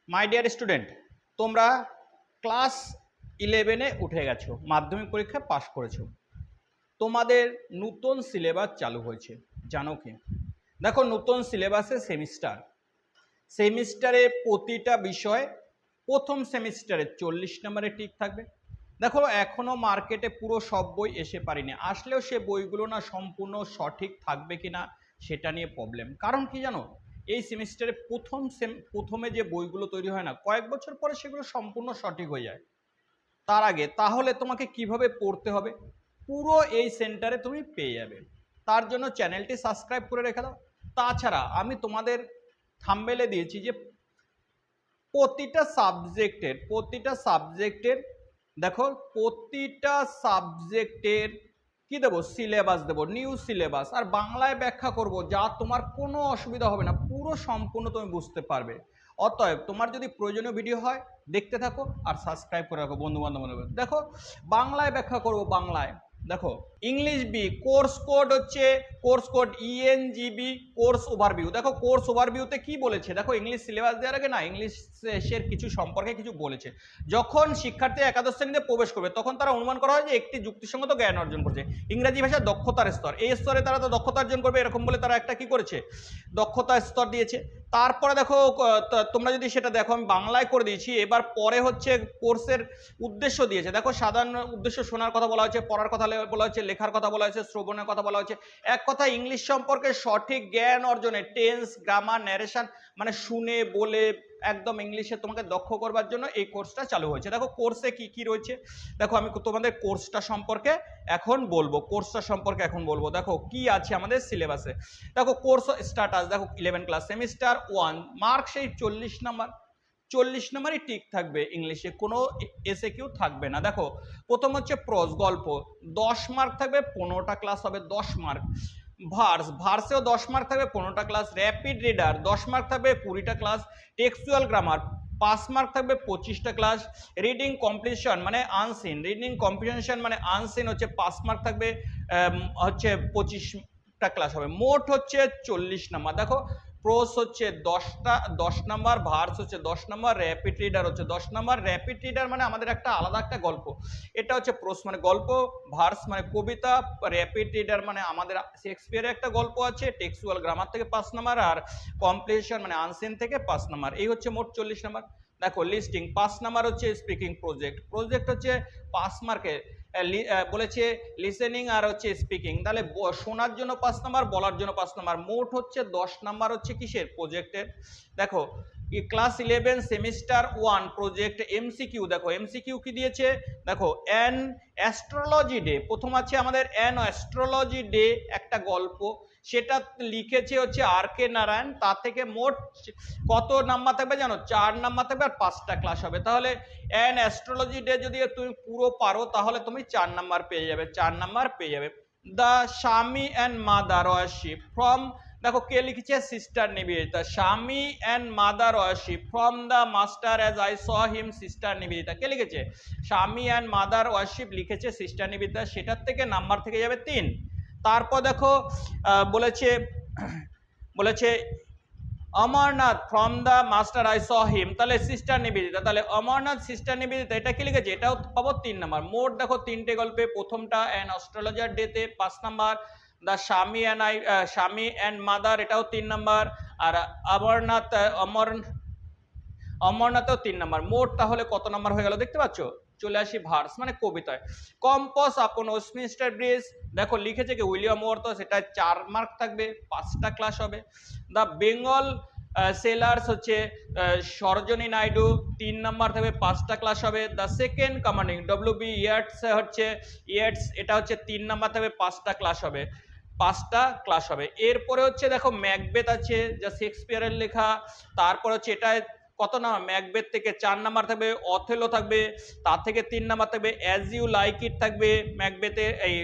My dear student, তোমরা class 11-এ উঠে গেছো, মাধ্যমিক পরীক্ষায় পাশ করেছো। তোমাদের নতুন সিলেবাস চালু হয়েছে, জানো কি? দেখো, নতুন সিলেবাসে সেমিস্টারে প্রতিটা বিষয় প্রথম সেমিস্টারে 40 নম্বরে টিক থাকবে। দেখো, এখনো মার্কেটে পুরো সব বই এসে পারিনি, আসলেও সে বইগুলো না সম্পূর্ণ সঠিক থাকবে কিনা সেটা নিয়ে প্রবলেম। কারণ কি জানো, এই সেমিস্টারে প্রথমে যে বইগুলো তৈরি হয় না, কয়েক বছর পরে সেগুলো সম্পূর্ণ সঠিক হয়ে যায়। তার আগে তাহলে তোমাকে কিভাবে পড়তে হবে পুরো এই সেন্টারে তুমি পেয়ে যাবে। তার জন্য চ্যানেলটি সাবস্ক্রাইব করে রেখে দাও। তাছাড়া আমি তোমাদের থাম্বনেলে দিয়েছি যে প্রতিটা সাবজেক্টের দেখো, প্রতিটা সাবজেক্টের কি দেবো, সিলেবাস দেবো, নিউ সিলেবাস, আর বাংলায় ব্যাখ্যা করব, যা তোমার কোনো অসুবিধা হবে না, পুরো সম্পূর্ণ তুমি বুঝতে পারবে। অতএব তোমার যদি প্রয়োজনীয় ভিডিও হয় দেখতে থাকো আর সাবস্ক্রাইব করে রাখো বন্ধু বান্ধব। দেখো, বাংলায় ব্যাখ্যা করব। বাংলায় দেখো, English B course code ENGB course overview. দেখো, কোর্স ওভারভিউতে কি বলেছে, দেখো ইংলিশ সিলেবাস দেওয়ার আগে না ইংলিশের কিছু সম্পর্কে কিছু বলেছে। যখন শিক্ষার্থী একাদশ শ্রেণীতে প্রবেশ করবে তখন তারা অনুমান করা হয় যে একটি যুক্তিসঙ্গত জ্ঞান অর্জন করছে। ইংরেজি ভাষার দক্ষতার স্তর, এই স্তরে তারা তো দক্ষতা অর্জন করবে, এরকম বলে তারা একটা কি করেছে, দক্ষতার স্তর দিয়েছে। তারপরে দেখো, তোমরা যদি সেটা দেখো, আমি বাংলায় করে দিয়েছি। এবার পরে হচ্ছে কোর্সের উদ্দেশ্য দিয়েছে। দেখো, সাধারণ উদ্দেশ্য শোনার কথা বলা হয়েছে, পড়ার কথা বলা হয়েছে, লেখার কথা বলা হয়েছে, শ্রবণের কথা বলা হয়েছে। এক কথা, ইংলিশ সম্পর্কে সঠিক জ্ঞান অর্জনে টেন্স, গ্রামার, ন্যারেশন, মানে শুনে বলে একদম ইংলিশে তোমাকে দক্ষ করবার জন্য এই কোর্সটা চালু হয়েছে। দেখো, কোর্সে কি কি রয়েছে, দেখো আমি তোমাদের কোর্সটা সম্পর্কে এখন বলবো। দেখো কি আছে আমাদের সিলেবাসে। দেখো, কোর্স স্ট্যাটাস, দেখো 11 ক্লাস সেমিস্টার 1, মার্ক সেই 40 নাম্বারই টিক থাকবে, ইংলিশে কোনো এসে কিউ থাকবে না। দেখো, প্রথম হচ্ছে প্রজ, গল্প, 10 মার্ক থাকবে, 15টা ক্লাস হবে, 10 মার্ক। ভার্সেও 10 মার্ক থাকবে, 15টা ক্লাস। র্যাপিড রিডার 10 মার্ক থাকবে, 20টা ক্লাস। টেক্সচুয়াল গ্রামার 5 মার্ক থাকবে, 25টা ক্লাস। রিডিং কম্প্রিহেনশন মানে আনসিন হচ্ছে 5 মার্ক থাকবে, হচ্ছে 25টা ক্লাস হবে। মোট হচ্ছে 40 নাম্বার। দেখো, প্রোস হচ্ছে 10 নাম্বার, ভার্স হচ্ছে 10 নাম্বার, র্যাপিড রিডার হচ্ছে 10 নাম্বার। র্যাপিড রিডার মানে আমাদের একটা আলাদা একটা গল্প, এটা হচ্ছে প্রোস মানে গল্প, ভার্স মানে কবিতা, র্যাপিড রিডার মানে আমাদের শেক্সপিয়ারের একটা গল্প আছে, টেক্সচুয়াল গ্রামার থেকে 5 নাম্বার, আর কমপ্লিশন মানে আনসিন থেকে 5 নাম্বার। এই হচ্ছে মোট 40 নাম্বার। দেখো, লিস্টিং 5 নাম্বার হচ্ছে স্পিকিং প্রজেক্ট হচ্ছে 5 মার্কের। বলেছে লিসেনিং আর হচ্ছে স্পিকিং, তাহলে শোনার জন্য 5 নাম্বার, বলার জন্য 5 নাম্বার। মোট হচ্ছে 10 নাম্বার হচ্ছে কিসের, প্রজেক্টের। দেখো, ক্লাস 11 সেমিস্টার 1 প্রজেক্ট এমসিকিউ। দেখো, এমসিকিউ কি দিয়েছে, দেখো অ্যান অ্যাস্ট্রোলজি ডে, প্রথম আছে আমাদের অ্যান অ্যাস্ট্রোলজি ডে, একটা গল্প, সেটা লিখেছে হচ্ছে আর কে নারায়ণ। তার থেকে মোট কত নাম্বার থাকবে জানো, 4 নাম্বার থাকবে, আর 5টা ক্লাস হবে। তাহলে অ্যান অ্যাস্ট্রোলজি ডে যদি তুমি পুরো পারো তাহলে তুমি 4 নাম্বার পেয়ে যাবে। দ্য স্বামী অ্যান্ড মাদার ওয়ারশিপ ফ্রম, দেখো কে লিখেছে, sister Nivedita. Swami and mother worship from the master as I saw him, sister Nivedita. কে লিখেছে, স্বামী অ্যান্ড মাদার ওয়ারশিপ লিখেছে সিস্টার নিবেদিতা, সেটার থেকে নাম্বার থেকে যাবে 3। তারপর দেখো, বলেছে Amarnath from the master I saw him, তাহলে সিস্টার নিবেদিতা, তাহলে অমরনাথ সিস্টার নিবেদিতা, এটা কি লিখেছে, এটাও পাবো 3 নাম্বার। মোট দেখো 3টে গল্পে, প্রথমটা অ্যান অস্ট্রোলজার ডেতে 5 নাম্বার, দ্য স্বামী অ্যান্ড মাদার এটাও 3 নাম্বার, আর অমরনাথেও 3 নাম্বার। মোট তাহলে কত নাম্বার হয়ে গেল দেখতে পাচ্ছ, চলে আসি ভার্স মানে কবিতায়। কম্পস আপন ওয়েস্টমিনস্টার ব্রিজ, দেখো লিখেছে কি উইলিয়াম ওয়ার্থ, সেটা 4 মার্ক থাকবে, 5টা ক্লাস হবে। দ্য বেঙ্গল সেলার্স হচ্ছে সরোজিনী নাইডু, 3 নাম্বার থাকবে, 5টা ক্লাস হবে। The second commanding W B. Yeats, এটা হচ্ছে 3 নাম্বার থাকবে, 5টা ক্লাস হবে। এরপরে হচ্ছে দেখো ম্যাকবেথ আছে, যা শেক্সপিয়ারের লেখা। তারপর হচ্ছে এটা কত নাম্বার, ম্যাকবেথ থেকে 4 নাম্বার থাকবে। অথেলো থাকবে, তার থেকে 3 নাম্বার থাকবে। অ্যাজ ইউ লাইক ইট থাকবে ম্যাকবেথে, এই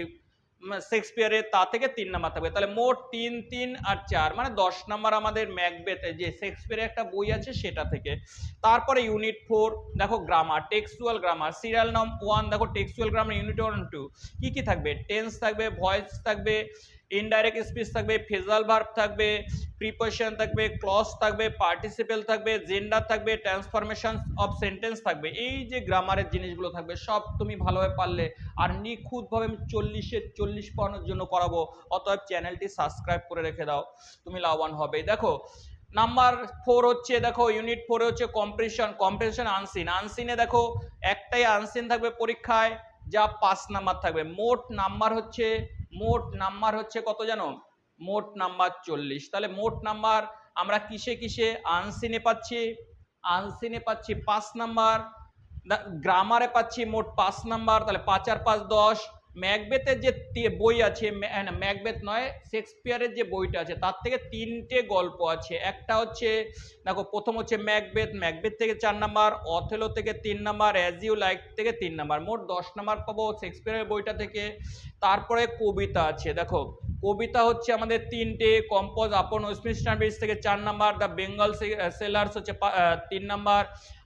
শেক্সপিয়ারের, তা থেকে 3 নাম্বার থাকবে। তাহলে মোট 3 3 আর 4 মানে 10 নাম্বার আমাদের ম্যাকবেথে যে শেক্সপিয়ারের একটা বই আছে সেটা থেকে। তারপরে ইউনিট 4 দেখো গ্রামার, টেক্সচুয়াল গ্রামার, সিরিয়াল নাম 1, দেখো টেক্সচুয়াল গ্রামার ইউনিট 1 2 কি কি থাকবে, টেন্স থাকবে, ভয়েস থাকবে, ইনডাইরেক্ট স্পিচ থাকবে, ফেজাল ভার্ব থাকবে, প্রিপোজিশন থাকবে, ক্লজ থাকবে, পার্টিসিপেল থাকবে, জেন্ডার থাকবে, ট্রান্সফরমেশন অফ সেন্টেন্স থাকবে। এই যে গ্রামারের জিনিসগুলো থাকবে সব তুমি ভালোভাবে পারলে আর নিখুঁতভাবে আমি 40 পাওয়ানোর জন্য করাবো। অতএব চ্যানেলটি সাবস্ক্রাইব করে রেখে দাও, তুমি লাভবান হবে। দেখো নাম্বার 4 হচ্ছে, দেখো ইউনিট 4 হচ্ছে কম্প্রেশন। কম্প্রেশন আনসিন, আনসিনে দেখো একটাই আনসিন থাকবে পরীক্ষায়, যা 5 নাম্বার থাকবে। মোট নাম্বার হচ্ছে কত জানো? মোট নাম্বার 40। তাহলে মোট নাম্বার আমরা কিসে কিসে আনসিনে পাচ্ছি? আনসিনে পাচ্ছি 5 নাম্বার, গ্রামারে পাচ্ছি মোট 5 নাম্বার, তাহলে 5 আর 5 10। ম্যাকবেথের যে বই আছে, ম্যাকবেথ নয়, শেক্সপিয়ারের যে বইটা আছে তার থেকে 3টে গল্প আছে। একটা হচ্ছে দেখো, প্রথম হচ্ছে ম্যাকবেথ থেকে 4 নাম্বার, অথেলো থেকে 3 নাম্বার, অ্যাজ ইউ লাইক থেকে 3 নাম্বার, মোট 10 নাম্বার পাবো শেক্সপিয়ারের বইটা থেকে। তারপরে কবিতা আছে, দেখো কবিতা হচ্ছে আমাদের 3টে, কম্পোজ আপন ওয়েস্টমিনস্টার ব্রিজ থেকে 4 নাম্বার, দ্য বেঙ্গল সেলার্স হচ্ছে 3 নাম্বার,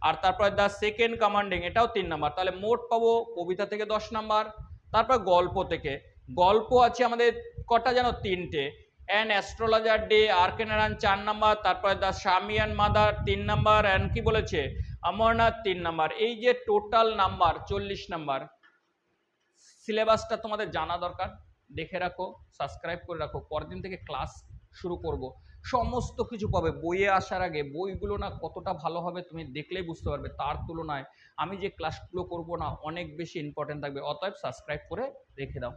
আর তারপরে দ্য সেকেন্ড কমান্ডিং এটাও 3 নাম্বার। তাহলে মোট পাবো কবিতা থেকে 10 নাম্বার। তারপর গল্প থেকে, গল্প আছে আমাদের কটা জানো? 3টে, অ্যান অ্যাস্ট্রোলজার ডে, আর্কেনারান 4 নাম্বার, তারপরে দ্য শামিয়ান মাদার 3 নাম্বার, অ্যান্ড কি বলেছে অমরনাথ 3 নাম্বার। এই যে টোটাল নাম্বার 40 নাম্বার। সিলেবাসটা তোমাদের জানা দরকার, দেখে রাখো, সাবস্ক্রাইব করে রাখো, পরের দিন থেকে ক্লাস শুরু করব। সমস্ত কিছু পাবে বইয়ে আসার আগে। বইগুলো না কতটা ভালো হবে তুমি দেখলেই বুঝতে পারবে, তার তুলনায় আমি যে ক্লাসগুলো করব না অনেক বেশি ইম্পর্টেন্ট থাকবে। অতএব সাবস্ক্রাইব করে রেখে দাও।